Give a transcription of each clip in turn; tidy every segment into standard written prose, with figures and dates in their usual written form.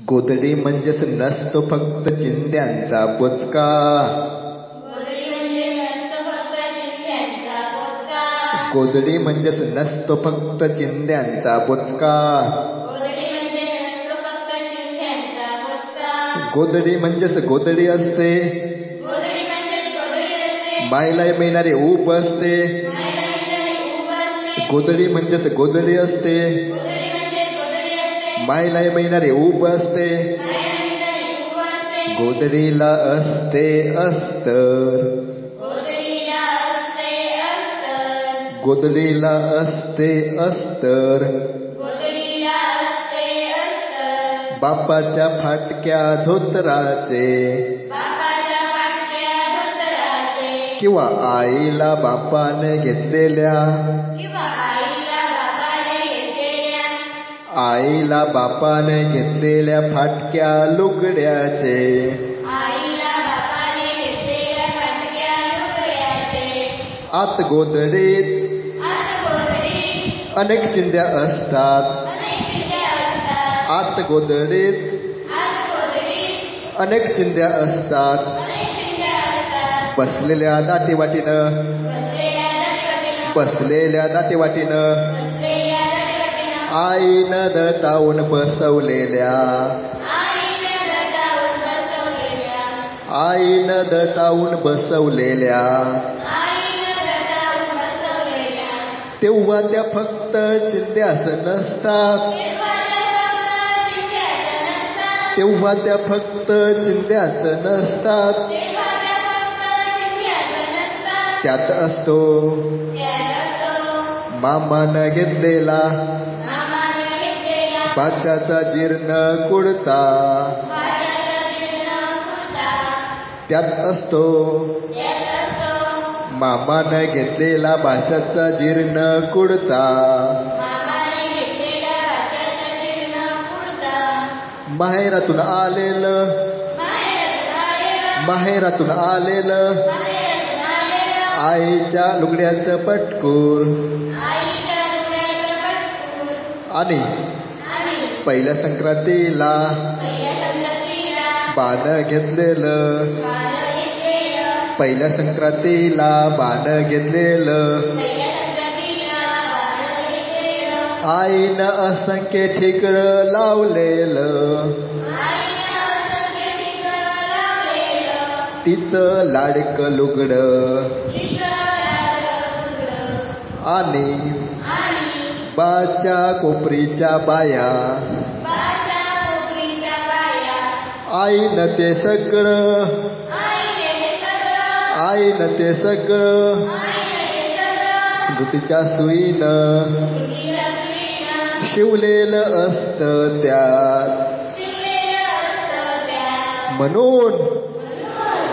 गोधडी म्हणजेच नसतो फक्त चिंध्यांचा बुचका. गोधडी म्हणजेच नसतो फक्त चिंध्यांचा बुचका. गोधडी म्हणजेच गोधडी असते, मायला मिळणारी ऊब असते. गोधडी म्हणजेच गोधडी असते, मायला मिळणारी ऊब असते. गोधडीला असते अस्तर, गोधडीला असते अस्तर. बापाच्या फाटक्या धोतराचे किंवा आईला बापाने घेतलेल्या, आईला बापाने घेतलेल्या फाटक्या लुगड्याचे. आत गोधडीत अनेक चिंध्या असतात. आत गोधडीत अनेक चिंध्या असतात. बसलेल्या दाटीवाटीनं, बसलेल्या दाटीवाटीनं आईनं दटावून बसवलेल्या, आईनं दटावून बसवलेल्या. तेव्हा त्या फक्त चिंध्याच नसतात, तेव्हा त्या फक्त चिंध्याच नसतात. त्यात असतो मामानं घेतलेला बाच्याचा जीर्ण कुडता. त्यात असतो मामानं घेतलेला बाशाचा जीर्ण कुडता. माहेरातून आलेलं, माहेरातून आलेलं आईच्या लुगड्याचं पटकूर. आणि पहिल्या संक्रांतीला बाण घेतलेलं, पहिल्या संक्रांतीला बाण घेतलेलं. आईनं असंख्य ठिकरं लावलेलं, तिचं लाडकं लुगडं. आणि बाच्या कोपरीच्या बाया, आईनं ते सगळं, आईनं ते सगळं स्मृतीच्या सुईनं शिवलेलं असतं त्यात. म्हणून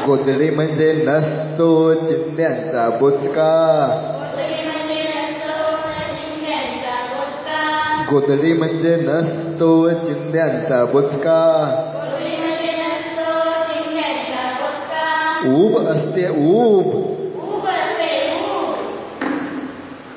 गोधडी म्हणजे नसतो चिंध्यांचा बुचका. गोधडी म्हणजे नसतो चिंध्यांचा बुचका. ऊब असते ऊब,